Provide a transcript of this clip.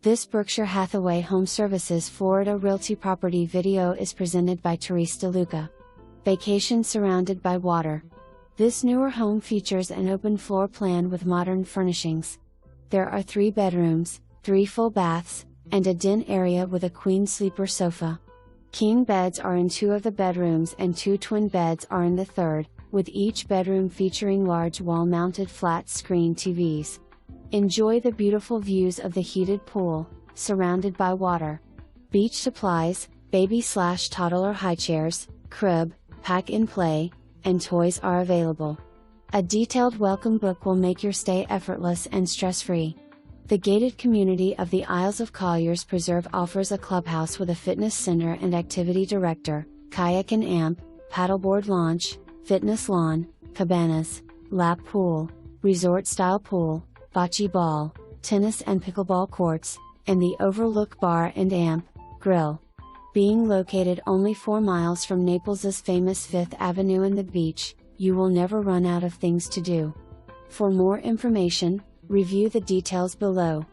This Berkshire Hathaway HomeServices Florida Realty property video is presented by Therese DeLuca. Vacation surrounded by water. This newer home features an open floor plan with modern furnishings. There are 3 bedrooms, 3 full baths, and a den area with a queen sleeper sofa. King beds are in 2 of the bedrooms and 2 twin beds are in the 3rd, with each bedroom featuring large wall-mounted flat-screen TVs. Enjoy the beautiful views of the heated pool, surrounded by water. Beach supplies, baby/toddler highchairs, crib, pack-and-play, and toys are available. A detailed welcome book will make your stay effortless and stress-free. The gated community of the Isles of Colliers Preserve offers a clubhouse with a fitness center and activity director, kayak and amp, paddleboard launch, fitness lawn, cabanas, lap pool, resort-style pool, bocce ball, tennis and pickleball courts, and the Overlook Bar and amp, grill. Being located only 4 miles from Naples' famous 5th Avenue and the beach, you will never run out of things to do. For more information, review the details below.